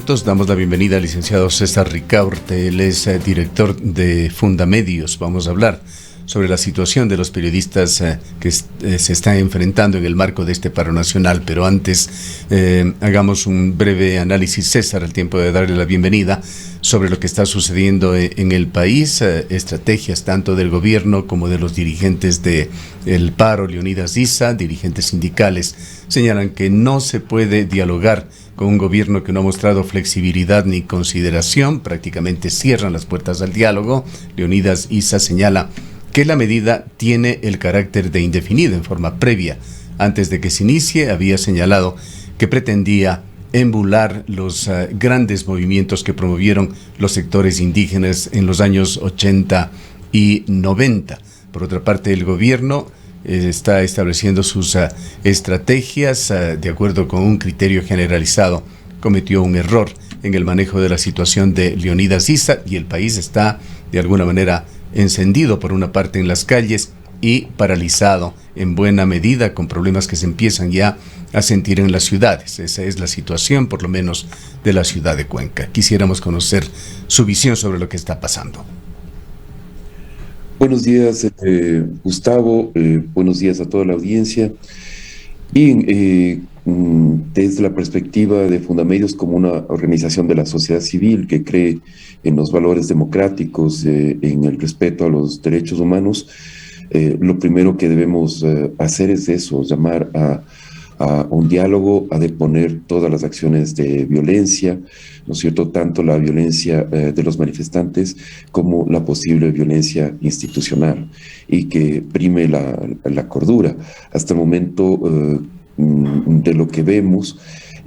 Entonces damos la bienvenida al licenciado César Ricaurte. Él es director de Fundamedios. Vamos a hablar sobre la situación de los periodistas que se están enfrentando en el marco de este paro nacional. Pero antes, hagamos un breve análisis, César, al tiempo de darle la bienvenida, sobre lo que está sucediendo en el país, estrategias tanto del gobierno como de los dirigentes del paro. Leonidas Issa, dirigentes sindicales, señalan que no se puede dialogar con un gobierno que no ha mostrado flexibilidad ni consideración. Prácticamente cierran las puertas al diálogo. Leonidas Issa señala que la medida tiene el carácter de indefinido en forma previa. Antes de que se inicie, había señalado que pretendía embular los grandes movimientos que promovieron los sectores indígenas en los años 80 y 90. Por otra parte, el gobierno está estableciendo sus estrategias de acuerdo con un criterio generalizado. Cometió un error en el manejo de la situación de Leonidas Issa y el país está de alguna manera encendido por una parte en las calles y paralizado en buena medida, con problemas que se empiezan ya a sentir en las ciudades. Esa es la situación, por lo menos, de la ciudad de Cuenca. Quisiéramos conocer su visión sobre lo que está pasando. Buenos días, Gustavo. Buenos días a toda la audiencia. Y desde la perspectiva de Fundamedios como una organización de la sociedad civil que cree en los valores democráticos, en el respeto a los derechos humanos, lo primero que debemos hacer es eso, llamar a un diálogo, a deponer todas las acciones de violencia, ¿no es cierto?, tanto la violencia de los manifestantes como la posible violencia institucional, y que prime la cordura. Hasta el momento, de lo que vemos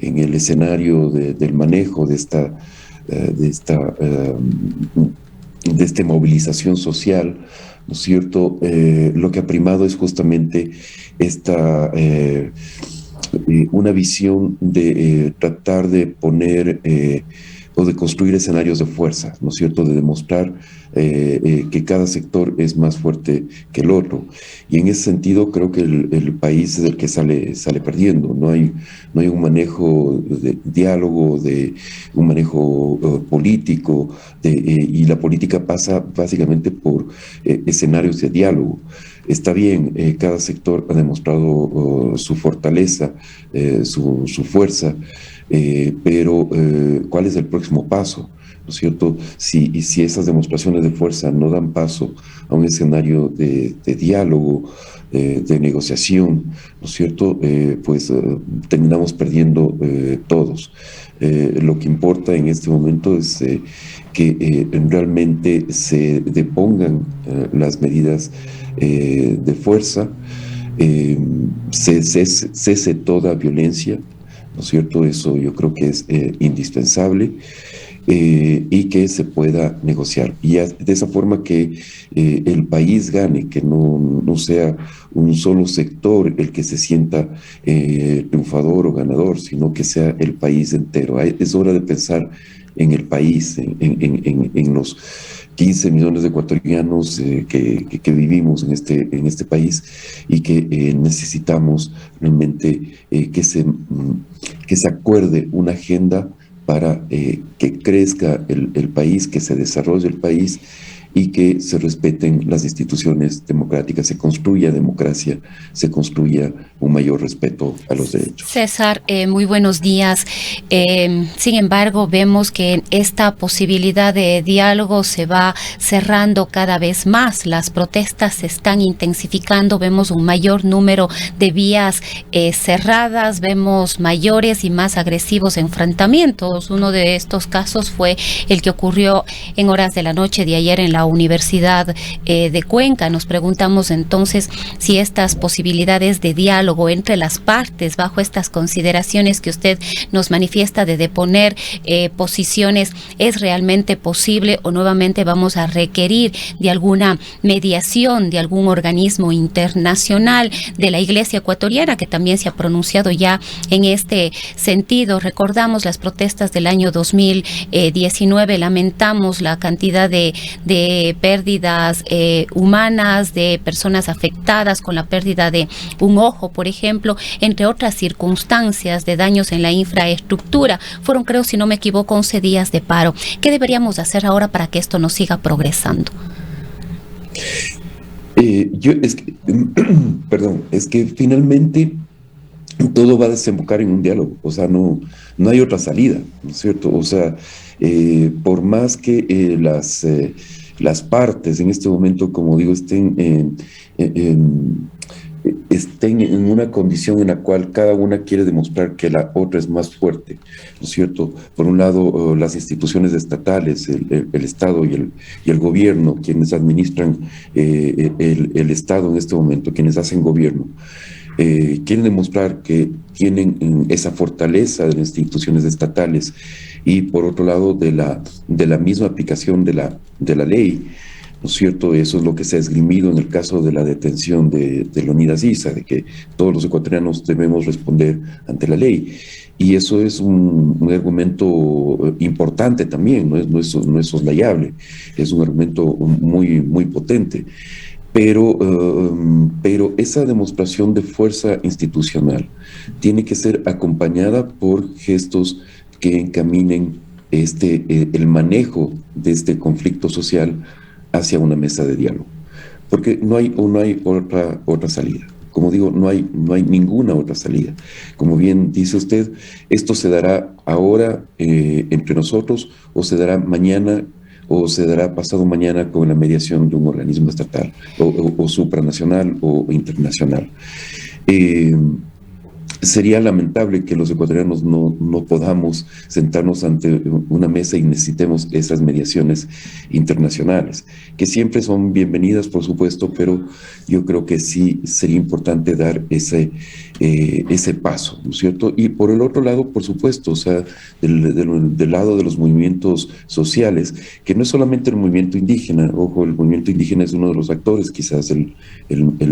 en el escenario del manejo de esta movilización social, ¿no es cierto?, lo que ha primado es justamente una visión de tratar de poner o de construir escenarios de fuerza, ¿no es cierto?, de demostrar que cada sector es más fuerte que el otro. Y en ese sentido creo que el país es el que sale perdiendo. No hay un manejo de diálogo, de un manejo político, y la política pasa básicamente por escenarios de diálogo. Está bien, cada sector ha demostrado su fortaleza, su fuerza, pero ¿cuál es el próximo paso? ¿No es cierto? Si esas demostraciones de fuerza no dan paso a un escenario de diálogo, de negociación, ¿no es cierto?, pues terminamos perdiendo todos. Lo que importa en este momento es que realmente se depongan las medidas de fuerza, cese toda violencia, ¿no es cierto? Eso yo creo que es indispensable, y que se pueda negociar. Y de esa forma que el país gane, que no sea un solo sector el que se sienta triunfador o ganador, sino que sea el país entero. Es hora de pensar en el país, en los 15 millones de ecuatorianos que vivimos en este país, y que necesitamos realmente que se acuerde una agenda para que crezca el país, que se desarrolle el país y que se respeten las instituciones democráticas, se construya democracia, se construya un mayor respeto a los derechos. César, muy buenos días. Sin embargo, vemos que esta posibilidad de diálogo se va cerrando cada vez más. Las protestas se están intensificando, vemos un mayor número de vías cerradas, vemos mayores y más agresivos enfrentamientos. Uno de estos casos fue el que ocurrió en horas de la noche de ayer en la Universidad de Cuenca. Nos preguntamos entonces si estas posibilidades de diálogo entre las partes, bajo estas consideraciones que usted nos manifiesta de deponer posiciones, es realmente posible, o nuevamente vamos a requerir de alguna mediación de algún organismo internacional, de la Iglesia ecuatoriana, que también se ha pronunciado ya en este sentido. Recordamos las protestas del año 2019, lamentamos la cantidad de pérdidas humanas, de personas afectadas con la pérdida de un ojo, por ejemplo, entre otras circunstancias de daños en la infraestructura. Fueron, creo, si no me equivoco, 11 días de paro. ¿Qué deberíamos hacer ahora para que esto no siga progresando? Es que finalmente todo va a desembocar en un diálogo, o sea, no hay otra salida, ¿no es cierto? O sea, por más que las partes en este momento, como digo, estén en una condición en la cual cada una quiere demostrar que la otra es más fuerte, ¿no es cierto? Por un lado, las instituciones estatales, el Estado y el gobierno, quienes administran el Estado en este momento, quienes hacen gobierno, quieren demostrar que tienen esa fortaleza de las instituciones estatales y por otro lado de la misma aplicación de la ley, ¿no es cierto? Eso es lo que se ha esgrimido en el caso de la detención de Leonidas Issa, de que todos los ecuatorianos debemos responder ante la ley. Y eso es un argumento importante también, no es soslayable, es un argumento muy, muy potente. Pero esa demostración de fuerza institucional tiene que ser acompañada por gestos que encaminen el manejo de este conflicto social hacia una mesa de diálogo. Porque no hay otra salida. Como digo, no hay ninguna otra salida. Como bien dice usted, esto se dará ahora entre nosotros, o se dará mañana, o se dará pasado mañana con la mediación de un organismo estatal, o supranacional o internacional. Sería lamentable que los ecuatorianos no podamos sentarnos ante una mesa y necesitemos esas mediaciones internacionales, que siempre son bienvenidas, por supuesto, pero yo creo que sí sería importante dar ese paso, ¿no es cierto? Y por el otro lado, por supuesto, o sea, del lado de los movimientos sociales, que no es solamente el movimiento indígena, ojo, el movimiento indígena es uno de los actores, quizás el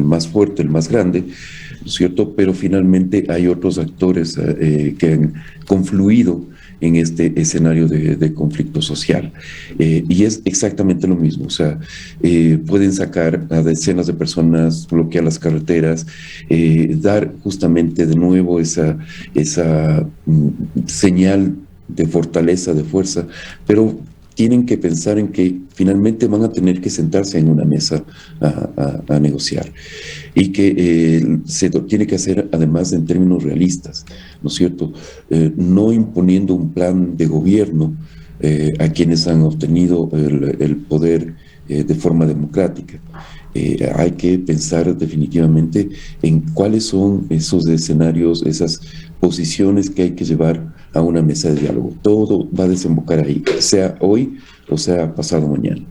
más fuerte, el más grande, ¿no es cierto? Pero finalmente hay otros actores que han confluido en este escenario de conflicto social. Y es exactamente lo mismo, o sea, pueden sacar a decenas de personas, bloquear las carreteras, dar justamente de nuevo esa señal de fortaleza, de fuerza, pero tienen que pensar en que finalmente van a tener que sentarse en una mesa a negociar, y que se tiene que hacer además en términos realistas, ¿no es cierto? No imponiendo un plan de gobierno a quienes han obtenido el poder de forma democrática. Hay que pensar definitivamente en cuáles son esos escenarios, esas posiciones que hay que llevar a una mesa de diálogo. Todo va a desembocar ahí, sea hoy o sea pasado mañana.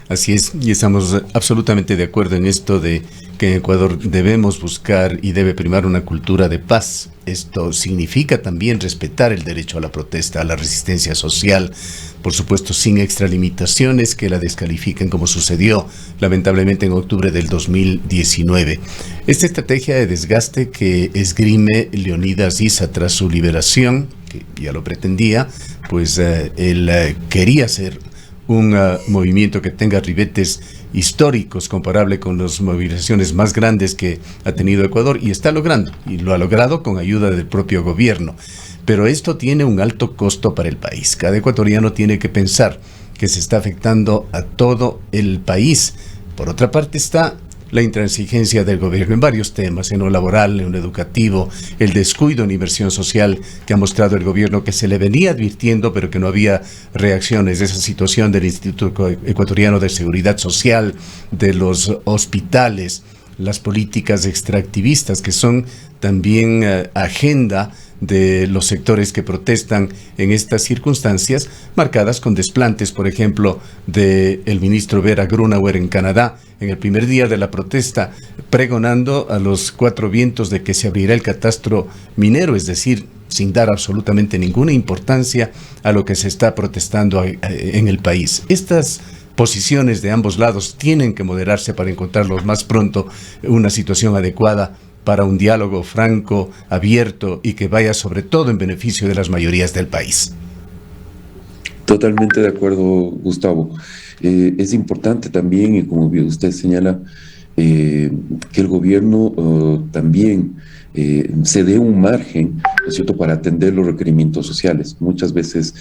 Así es, y estamos absolutamente de acuerdo en esto de que en Ecuador debemos buscar y debe primar una cultura de paz. Esto significa también respetar el derecho a la protesta, a la resistencia social, por supuesto sin extralimitaciones que la descalifiquen, como sucedió lamentablemente en octubre del 2019. Esta estrategia de desgaste que esgrime Leonidas Issa tras su liberación, que ya lo pretendía, pues él quería ser un movimiento que tenga ribetes históricos comparable con las movilizaciones más grandes que ha tenido Ecuador, y está logrando, y lo ha logrado con ayuda del propio gobierno. Pero esto tiene un alto costo para el país. Cada ecuatoriano tiene que pensar que se está afectando a todo el país. Por otra parte está la intransigencia del gobierno en varios temas, en lo laboral, en lo educativo, el descuido en inversión social que ha mostrado el gobierno, que se le venía advirtiendo, pero que no había reacciones. Esa situación del Instituto Ecuatoriano de Seguridad Social, de los hospitales, las políticas extractivistas que son también agenda de los sectores que protestan en estas circunstancias, marcadas con desplantes, por ejemplo, del ministro Vera Grunauer en Canadá, en el primer día de la protesta, pregonando a los cuatro vientos de que se abrirá el catastro minero, es decir, sin dar absolutamente ninguna importancia a lo que se está protestando en el país. Estas posiciones de ambos lados tienen que moderarse para encontrar lo más pronto una situación adecuada para un diálogo franco, abierto y que vaya sobre todo en beneficio de las mayorías del país. Totalmente de acuerdo, Gustavo. es importante también, y como usted señala, que el gobierno también se dé un margen, ¿no es cierto?, para atender los requerimientos sociales, muchas veces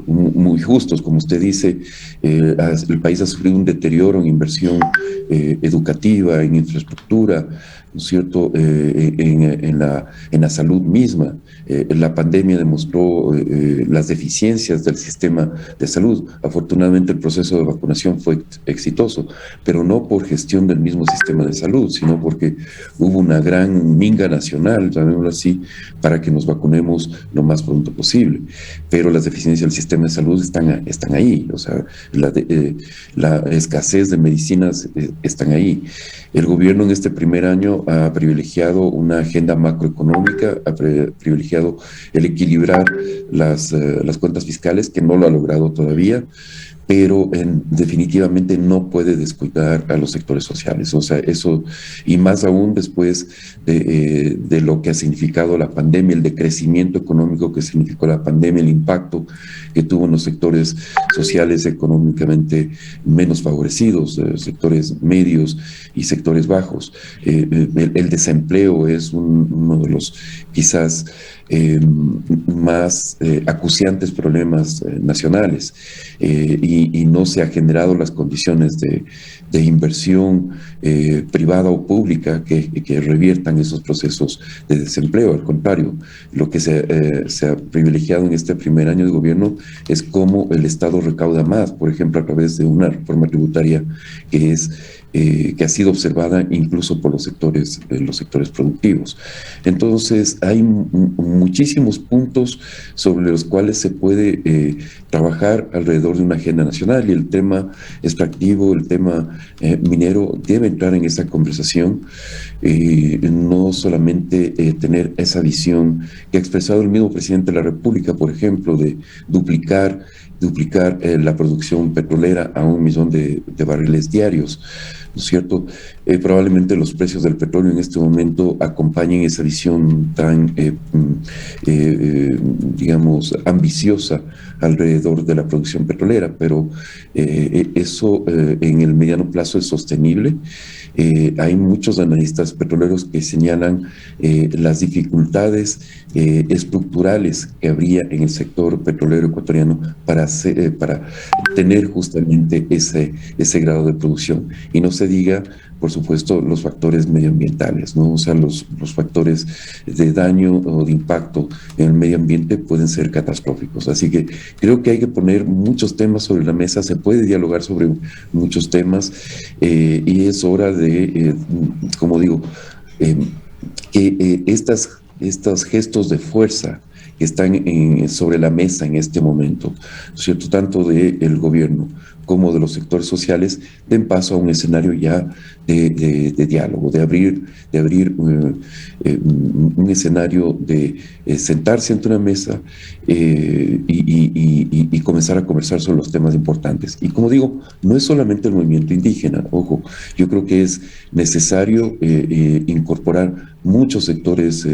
muy justos, como usted dice. El país ha sufrido un deterioro en inversión educativa, en infraestructura, ¿no es cierto?, en la salud misma. La pandemia demostró las deficiencias del sistema de salud. Afortunadamente el proceso de vacunación fue exitoso, pero no por gestión del mismo sistema de salud, sino porque hubo una gran minga nacional, llamémoslo así, para que nos vacunemos lo más pronto posible. Pero las deficiencias del sistema de salud están ahí, o sea, la escasez de medicinas están ahí. El gobierno en este primer año ha privilegiado una agenda macroeconómica, ha privilegiado el equilibrar las cuentas fiscales, que no lo ha logrado todavía, pero definitivamente no puede descuidar a los sectores sociales. O sea, eso, y más aún después de lo que ha significado la pandemia, el decrecimiento económico que significó la pandemia, el impacto que tuvo en los sectores sociales económicamente menos favorecidos, sectores medios y sectores bajos. El desempleo es uno de los quizás más acuciantes problemas nacionales, y no se han generado las condiciones de inversión privada o pública que reviertan esos procesos de desempleo. Al contrario, lo que se ha privilegiado en este primer año de gobierno es cómo el Estado recauda más, por ejemplo, a través de una reforma tributaria que ha sido observada incluso por los sectores productivos. Entonces, hay muchísimos puntos sobre los cuales se puede trabajar alrededor de una agenda nacional, y el tema extractivo, el tema minero debe entrar en esa conversación, no solamente tener esa visión que ha expresado el mismo presidente de la República, por ejemplo, de duplicar la producción petrolera a 1 millón de barriles diarios, ¿no es cierto? Probablemente los precios del petróleo en este momento acompañen esa visión tan, digamos, ambiciosa alrededor de la producción petrolera, pero eso en el mediano plazo es sostenible. Hay muchos analistas petroleros que señalan las dificultades estructurales que habría en el sector petrolero ecuatoriano para tener justamente ese grado de producción. Y no se diga, por supuesto, los factores medioambientales, ¿no? O sea, los factores de daño o de impacto en el medio ambiente pueden ser catastróficos. Así que creo que hay que poner muchos temas sobre la mesa, se puede dialogar sobre muchos temas, y es hora de, como digo, que estos gestos de fuerza que están sobre la mesa en este momento, ¿no es cierto?, tanto del gobierno como de los sectores sociales, den paso a un escenario ya de diálogo, de abrir un escenario de sentarse ante una mesa y comenzar a conversar sobre los temas importantes. Y como digo, no es solamente el movimiento indígena, ojo, yo creo que es necesario incorporar muchos sectores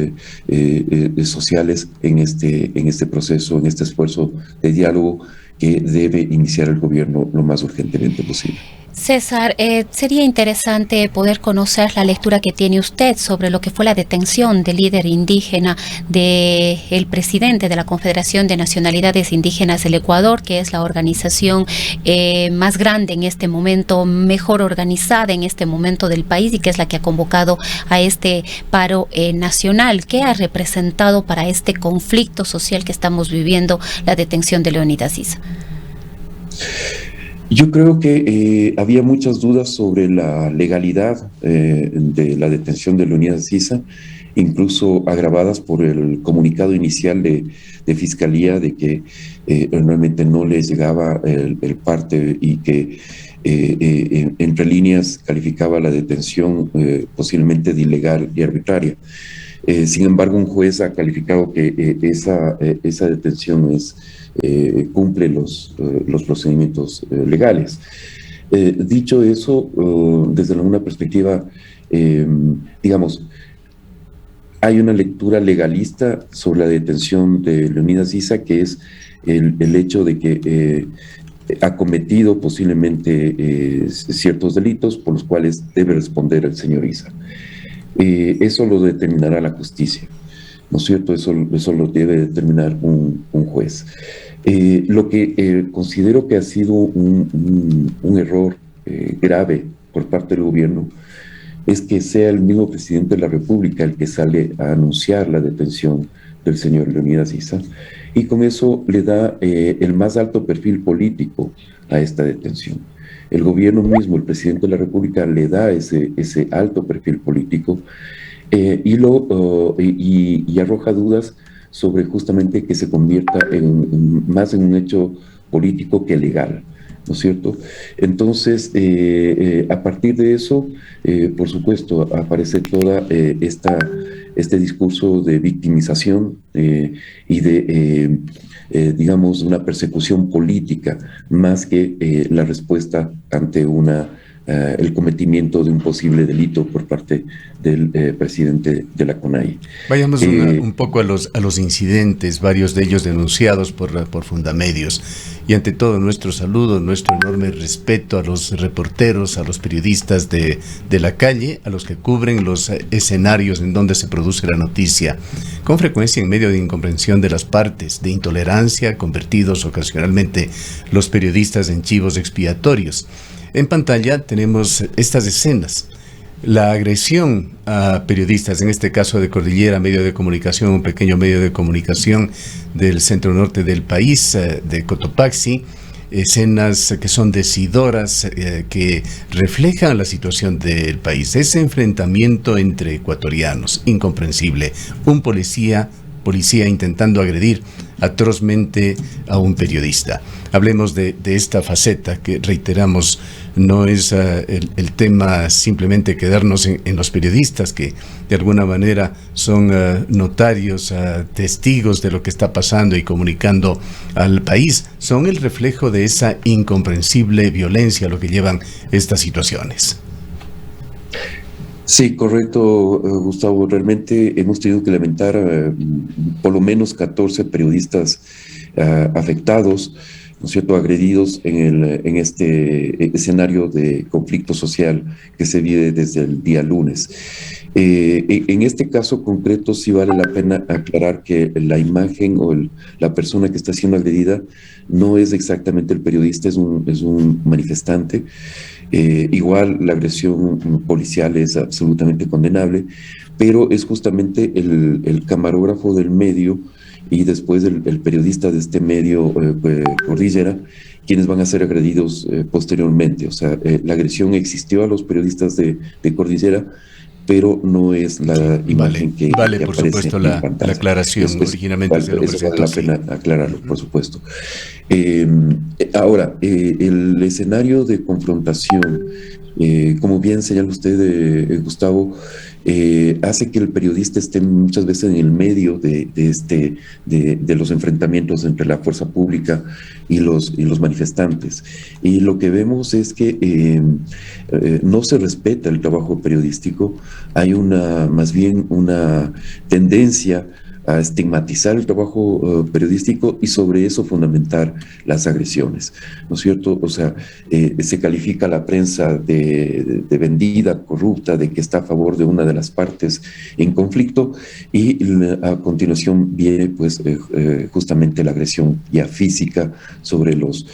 sociales en este proceso, en este esfuerzo de diálogo que debe iniciar el gobierno lo más urgentemente posible. César, sería interesante poder conocer la lectura que tiene usted sobre lo que fue la detención del líder indígena del presidente de la Confederación de Nacionalidades Indígenas del Ecuador, que es la organización más grande en este momento, mejor organizada en este momento del país, y que es la que ha convocado a este paro nacional. ¿Qué ha representado para este conflicto social que estamos viviendo la detención de Leonidas Issa? Yo creo que había muchas dudas sobre la legalidad de la detención de Leonidas Issa, incluso agravadas por el comunicado inicial de Fiscalía de que realmente no les llegaba el parte, y que entre líneas calificaba la detención posiblemente de ilegal y arbitraria. Sin embargo, un juez ha calificado que esa detención cumple los procedimientos legales. Dicho eso, desde alguna perspectiva, digamos, hay una lectura legalista sobre la detención de Leonidas Issa, que es el hecho de que ha cometido posiblemente ciertos delitos por los cuales debe responder el señor Issa. Eso lo determinará la justicia, ¿no es cierto? Eso lo debe determinar un juez. Lo que considero que ha sido un error grave por parte del gobierno es que sea el mismo presidente de la República el que sale a anunciar la detención del señor Leonidas Issa, y con eso le da el más alto perfil político a esta detención. El gobierno mismo, el presidente de la República, le da ese alto perfil político y arroja dudas sobre justamente que se convierta más en un hecho político que legal, ¿no es cierto? Entonces, a partir de eso, por supuesto, aparece toda este discurso de victimización y de, digamos, una persecución política, más que la respuesta ante el cometimiento de un posible delito por parte del presidente de la CONAIE. Vayamos un poco a los incidentes, varios de ellos denunciados por Fundamedios. Y ante todo, nuestro saludo, nuestro enorme respeto a los reporteros, a los periodistas de la calle, a los que cubren los escenarios en donde se produce la noticia, con frecuencia en medio de incomprensión de las partes, de intolerancia, convertidos ocasionalmente los periodistas en chivos expiatorios. En pantalla tenemos estas escenas. La agresión a periodistas, en este caso de Cordillera, medio de comunicación, un pequeño medio de comunicación del centro norte del país, de Cotopaxi, escenas que son decidoras, que reflejan la situación del país. Ese enfrentamiento entre ecuatorianos, incomprensible. Un policía intentando agredir atrozmente a un periodista. Hablemos de esta faceta que, reiteramos, no es el tema simplemente quedarnos en los periodistas, que de alguna manera son notarios, testigos de lo que está pasando y comunicando al país. Son el reflejo de esa incomprensible violencia a lo que llevan estas situaciones. Sí, correcto, Gustavo. Realmente hemos tenido que lamentar por lo menos 14 periodistas afectados, ¿no es cierto?, agredidos en este escenario de conflicto social que se vive desde el día lunes. En este caso concreto sí vale la pena aclarar que la imagen o la persona que está siendo agredida no es exactamente el periodista, es un manifestante. Igual la agresión policial es absolutamente condenable, pero es justamente el camarógrafo del medio y después el periodista de este medio, Cordillera, quienes van a ser agredidos posteriormente. O sea, la agresión existió a los periodistas de Cordillera, pero no es la imagen que por aparece supuesto, la aclaración. Originalmente se lo presentó, vale la pena aclararlo, por supuesto. Ahora, el escenario de confrontación, como bien señala usted, Gustavo, hace que el periodista esté muchas veces en el medio de los enfrentamientos entre la fuerza pública y los manifestantes. Y lo que vemos es que no se respeta el trabajo periodístico, hay más bien una tendencia a estigmatizar el trabajo periodístico y sobre eso fundamentar las agresiones, ¿no es cierto? O sea, se califica a la prensa de vendida, corrupta, de que está a favor de una de las partes en conflicto, y a continuación viene pues justamente la agresión ya física sobre los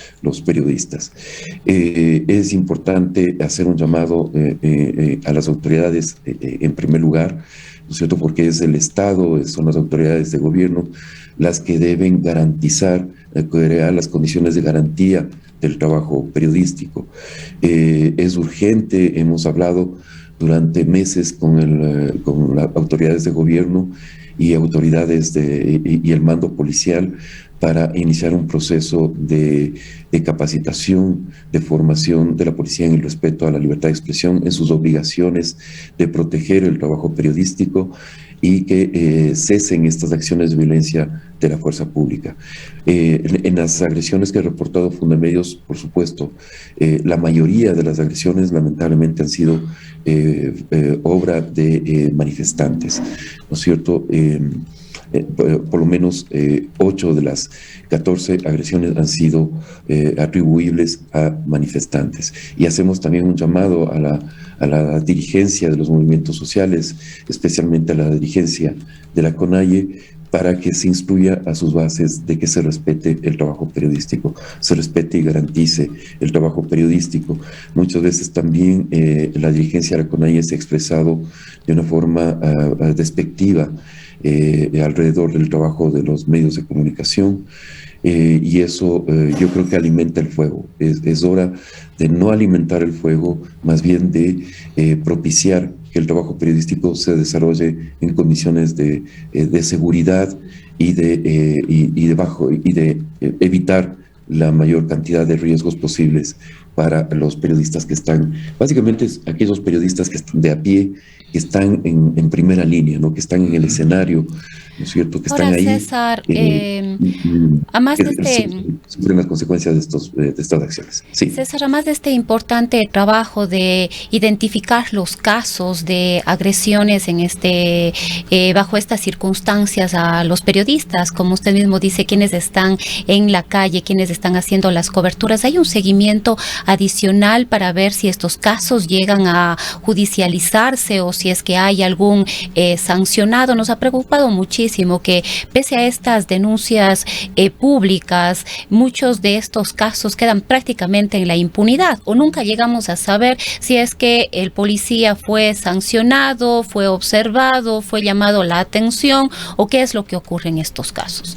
periodistas. Es importante hacer un llamado a las autoridades en primer lugar, ¿no es cierto?, porque es el Estado, son las autoridades de gobierno las que deben garantizar, crear las condiciones de garantía del trabajo periodístico. Es urgente, hemos hablado durante meses con las autoridades de gobierno y autoridades y el mando policial para iniciar un proceso de capacitación, de formación de la policía en el respeto a la libertad de expresión, en sus obligaciones de proteger el trabajo periodístico y que cesen estas acciones de violencia de la fuerza pública. En las agresiones que ha reportado Fundamedios, por supuesto, la mayoría de las agresiones lamentablemente han sido obra de manifestantes, ¿no es cierto? por lo menos 8 de las 14 agresiones han sido atribuibles a manifestantes. Y hacemos también un llamado a la dirigencia de los movimientos sociales, especialmente a la dirigencia de la CONAIE, para que se instruya a sus bases de que se respete el trabajo periodístico, se respete y garantice el trabajo periodístico. Muchas veces también la dirigencia de la CONAIE se ha expresado de una forma despectiva alrededor del trabajo de los medios de comunicación, y eso yo creo que alimenta el fuego. Es hora de no alimentar el fuego, más bien de propiciar que el trabajo periodístico se desarrolle en condiciones de seguridad y de evitar la mayor cantidad de riesgos posibles para los periodistas que están, básicamente aquellos periodistas que están de a pie, que están en primera línea, ¿no? Que están en el escenario, ¿no es cierto? Que Ahora, están ahí. César, además de sufren las consecuencias de estas acciones. Sí. César, además de este importante trabajo de identificar los casos de agresiones bajo estas circunstancias a los periodistas, como usted mismo dice, quienes están en la calle, quienes están haciendo las coberturas, ¿hay un seguimiento adicional para ver si estos casos llegan a judicializarse o si es que hay algún sancionado? Nos ha preocupado muchísimo que pese a estas denuncias públicas, muchos de estos casos quedan prácticamente en la impunidad o nunca llegamos a saber si es que el policía fue sancionado, fue observado, fue llamado la atención o qué es lo que ocurre en estos casos.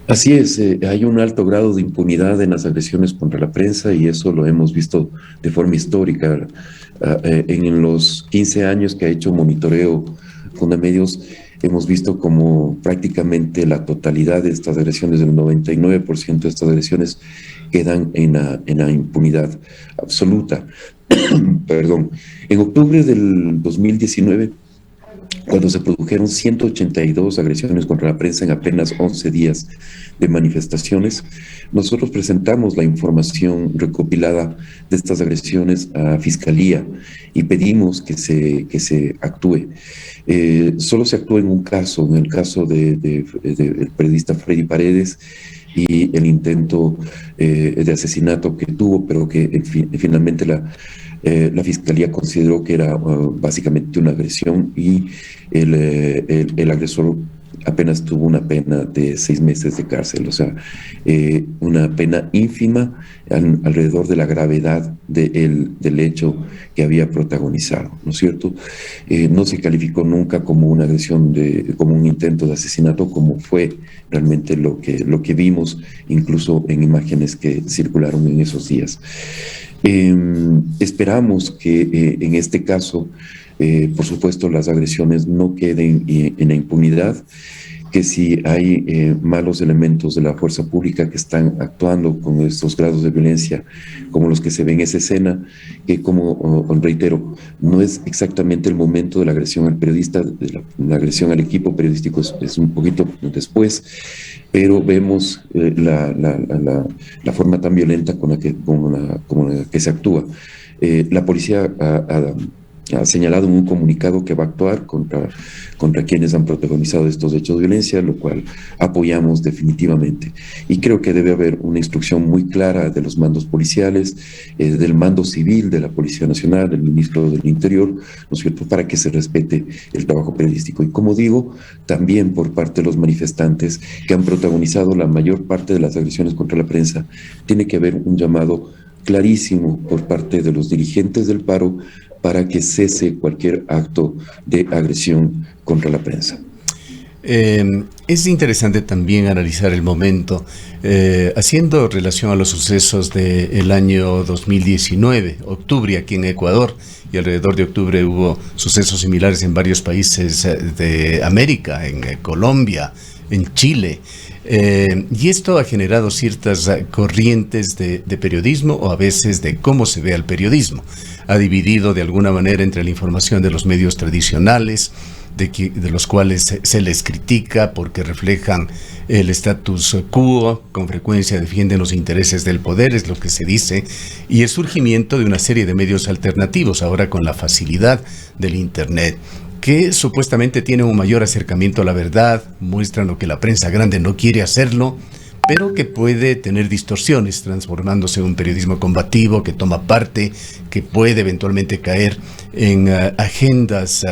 Así es, hay un alto grado de impunidad en las agresiones contra la prensa y eso lo hemos visto de forma histórica. En los 15 años que ha hecho monitoreo Fundamedios, hemos visto como prácticamente la totalidad de estas agresiones, el 99% de estas agresiones quedan en la impunidad absoluta. Perdón. En octubre del 2019, cuando se produjeron 182 agresiones contra la prensa en apenas 11 días de manifestaciones, nosotros presentamos la información recopilada de estas agresiones a Fiscalía y pedimos que se actúe. Solo se actuó en un caso, en el caso del periodista Freddy Paredes, y el intento de asesinato que tuvo, pero que finalmente la Fiscalía consideró que era básicamente una agresión y el agresor apenas tuvo una pena de 6 meses de cárcel, o sea, una pena ínfima alrededor de la gravedad del hecho que había protagonizado, ¿no es cierto? No se calificó nunca como una agresión, como un intento de asesinato, como fue realmente lo que vimos, incluso en imágenes que circularon en esos días. Esperamos que en este caso, por supuesto, las agresiones no queden en la impunidad, que si hay malos elementos de la fuerza pública que están actuando con estos grados de violencia, como los que se ven en esa escena, que como reitero, no es exactamente el momento de la agresión al periodista, de la agresión al equipo periodístico es un poquito después, pero vemos la forma tan violenta con la que se actúa. La policía ha señalado en un comunicado que va a actuar contra quienes han protagonizado estos hechos de violencia, lo cual apoyamos definitivamente. Y creo que debe haber una instrucción muy clara de los mandos policiales, del mando civil de la Policía Nacional, del Ministro del Interior, ¿no es cierto?, para que se respete el trabajo periodístico. Y como digo, también por parte de los manifestantes que han protagonizado la mayor parte de las agresiones contra la prensa, tiene que haber un llamado clarísimo por parte de los dirigentes del paro para que cese cualquier acto de agresión contra la prensa. Es interesante también analizar el momento, haciendo relación a los sucesos del año 2019, octubre aquí en Ecuador, y alrededor de octubre hubo sucesos similares en varios países de América, en Colombia, en Chile. Y esto ha generado ciertas corrientes de periodismo o a veces de cómo se ve al periodismo. Ha dividido de alguna manera entre la información de los medios tradicionales, de los cuales se les critica porque reflejan el status quo, con frecuencia defienden los intereses del poder, es lo que se dice, y el surgimiento de una serie de medios alternativos, ahora con la facilidad del Internet. que supuestamente tienen un mayor acercamiento a la verdad, muestran lo que la prensa grande no quiere hacerlo, pero que puede tener distorsiones, transformándose en un periodismo combativo que toma parte, que puede eventualmente caer en agendas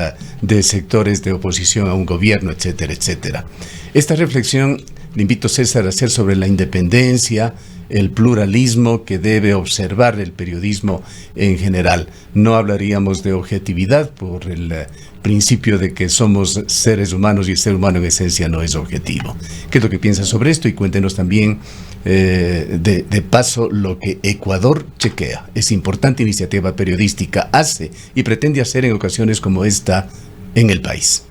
de sectores de oposición a un gobierno, etcétera, etcétera. Esta reflexión le invito, César, a hacer sobre la independencia, el pluralismo que debe observar el periodismo en general. No hablaríamos de objetividad por el principio de que somos seres humanos y el ser humano en esencia no es objetivo. ¿Qué es lo que piensa sobre esto? Y cuéntenos también de paso lo que Ecuador Chequea, esa importante iniciativa periodística, hace y pretende hacer en ocasiones como esta en el país.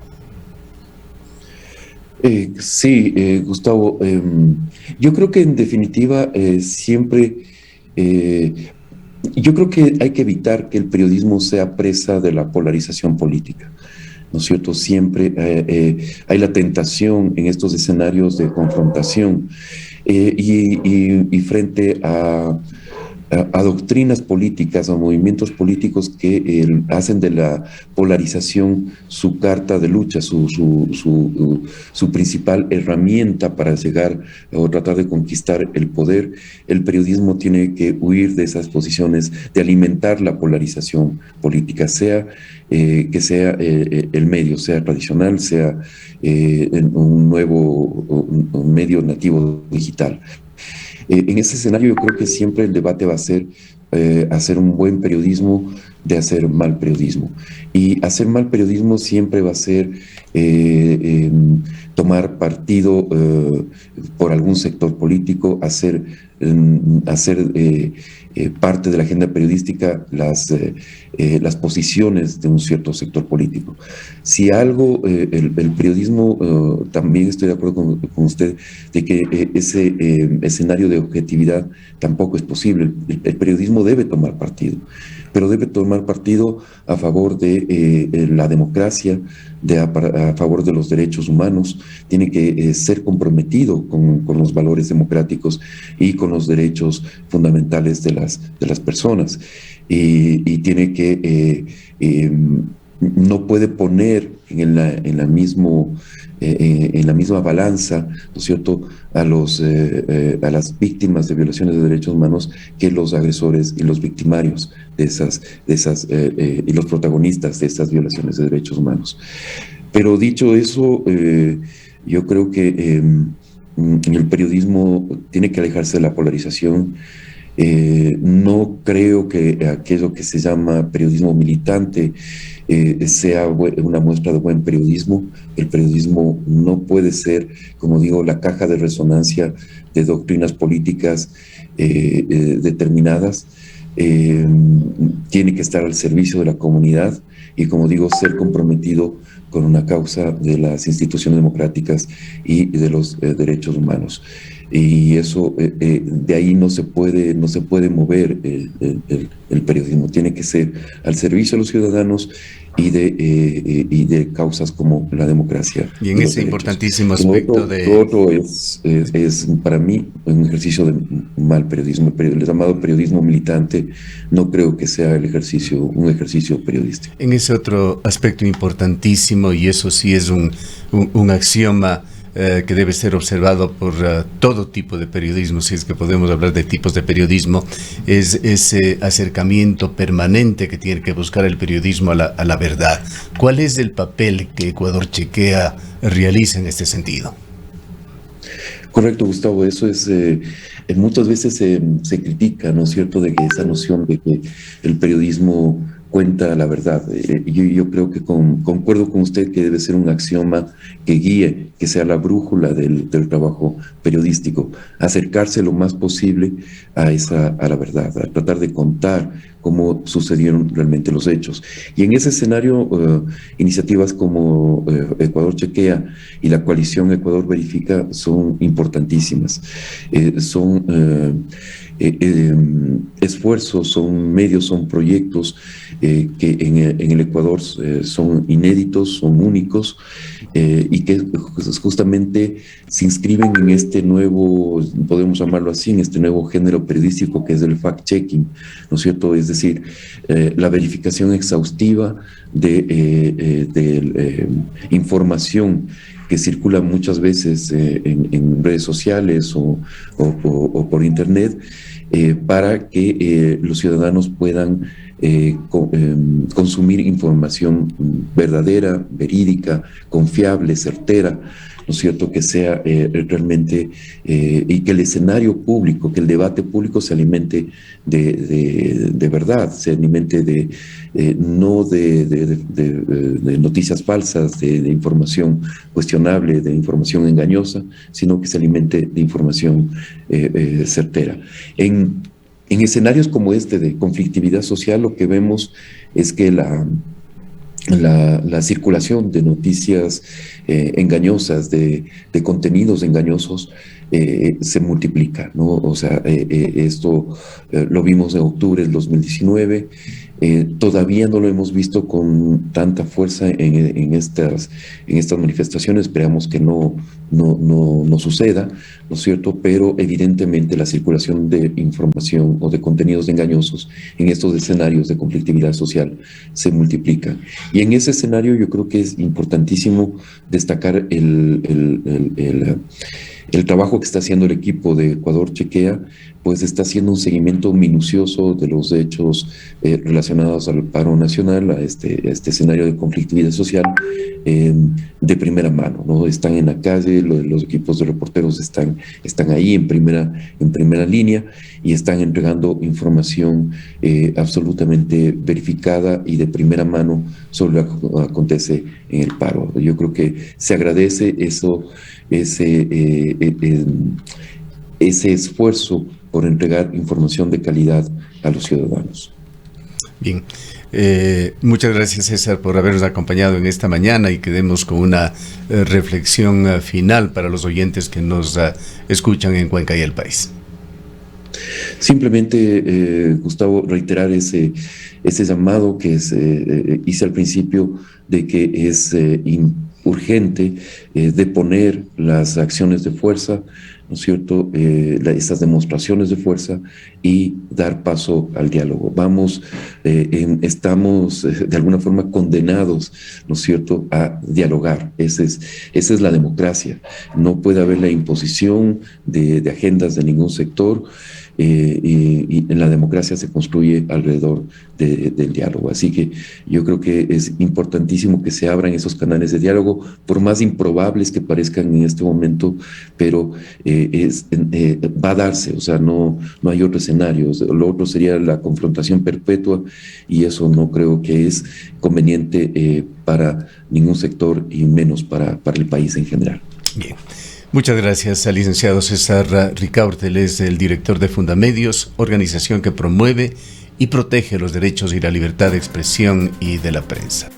Sí, Gustavo, yo creo que en definitiva siempre, yo creo que hay que evitar que el periodismo sea presa de la polarización política, ¿no es cierto? Siempre hay la tentación en estos escenarios de confrontación y frente a doctrinas políticas, a movimientos políticos que hacen de la polarización su carta de lucha, su principal herramienta para llegar o tratar de conquistar el poder. El periodismo tiene que huir de esas posiciones de alimentar la polarización política, sea que sea el medio, sea tradicional, sea un un medio nativo digital. En ese escenario yo creo que siempre el debate va a ser hacer un buen periodismo de hacer mal periodismo. Y hacer mal periodismo siempre va a ser tomar partido por algún sector político, hacer parte de la agenda periodística las posiciones de un cierto sector político. Si algo, el periodismo, también estoy de acuerdo con usted, de que ese escenario de objetividad tampoco es posible. El periodismo debe tomar partido, pero debe tomar partido a favor de la democracia, a favor de los derechos humanos, tiene que ser comprometido con los valores democráticos y con los derechos fundamentales de las personas. Y tiene que, no puede poner en la misma balanza, ¿no es cierto?, a las víctimas de violaciones de derechos humanos que los agresores y los victimarios y los protagonistas de estas violaciones de derechos humanos. Pero dicho eso, yo creo que el periodismo tiene que alejarse de la polarización. No creo que aquello que se llama periodismo militante sea una muestra de buen periodismo. El periodismo no puede ser, como digo, la caja de resonancia de doctrinas políticas determinadas. Tiene que estar al servicio de la comunidad y, como digo, ser comprometido con una causa de las instituciones democráticas y de los derechos humanos. Y eso, de ahí no se puede mover el periodismo. Tiene que ser al servicio de los ciudadanos y de causas como la democracia. Y en ese importantísimo aspecto lo otro es para mí un ejercicio de mal periodismo. El llamado periodismo militante no creo que sea un ejercicio periodístico. En ese otro aspecto importantísimo, y eso sí es un axioma que debe ser observado por todo tipo de periodismo, si es que podemos hablar de tipos de periodismo, es ese acercamiento permanente que tiene que buscar el periodismo a la verdad. ¿Cuál es el papel que Ecuador Chequea realiza en este sentido? Correcto, Gustavo, eso es, muchas veces se critica, ¿no es cierto?, de que esa noción de que el periodismo cuenta la verdad. Yo creo que concuerdo con usted que debe ser un axioma que guíe, que sea la brújula del trabajo periodístico, acercarse lo más posible a la verdad, a tratar de contar cómo sucedieron realmente los hechos. Y en ese escenario, iniciativas como Ecuador Chequea y la coalición Ecuador Verifica son importantísimas. esfuerzos, son medios, son proyectos que en el Ecuador son inéditos, son únicos, y que justamente se inscriben en este nuevo, podemos llamarlo así, en este nuevo género periodístico que es el fact-checking, ¿no es cierto? Es decir, la verificación exhaustiva de información que circula muchas veces en redes sociales o por internet, para que los ciudadanos puedan consumir información verdadera, verídica, confiable, certera, ¿no es cierto?, que sea realmente, y que el escenario público, que el debate público se alimente de verdad, se alimente no de noticias falsas, de información cuestionable, de información engañosa, sino que se alimente de información certera. En escenarios como este de conflictividad social, lo que vemos es que la circulación de noticias engañosas, de contenidos engañosos, se multiplica, ¿no? O sea, esto lo vimos en octubre del 2019, todavía no lo hemos visto con tanta fuerza en estas manifestaciones, esperamos que no suceda, ¿no es cierto? Pero evidentemente la circulación de información o de contenidos engañosos en estos escenarios de conflictividad social se multiplica. Y en ese escenario yo creo que es importantísimo destacar el trabajo que está haciendo el equipo de Ecuador Chequea, pues está haciendo un seguimiento minucioso de los hechos relacionados al paro nacional, a este escenario de conflictividad social, de primera mano, ¿no? Están en la calle, los equipos de reporteros están ahí en primera línea y están entregando información absolutamente verificada y de primera mano sobre lo que acontece en el paro. Yo creo que se agradece ese esfuerzo por entregar información de calidad a los ciudadanos. Bien, muchas gracias, César, por habernos acompañado en esta mañana, y quedemos con una reflexión final para los oyentes que nos escuchan en Cuenca y el país. Simplemente, Gustavo, reiterar ese llamado que hice al principio, de que es urgente deponer las acciones de fuerza, ¿no es cierto?, estas demostraciones de fuerza, y dar paso al diálogo. Estamos de alguna forma condenados, ¿no es cierto?, a dialogar. Esa es la democracia. No puede haber la imposición de agendas de ningún sector, y en la democracia se construye alrededor del diálogo. Así que yo creo que es importantísimo que se abran esos canales de diálogo, por más improbables que parezcan en este momento, pero va a darse, o sea, no hay otro escenario. Lo otro sería la confrontación perpetua, y eso no creo que es conveniente para ningún sector, y menos para el país en general. Bien. Muchas gracias al licenciado César Ricaurte. Él es el director de Fundamedios, organización que promueve y protege los derechos y la libertad de expresión y de la prensa.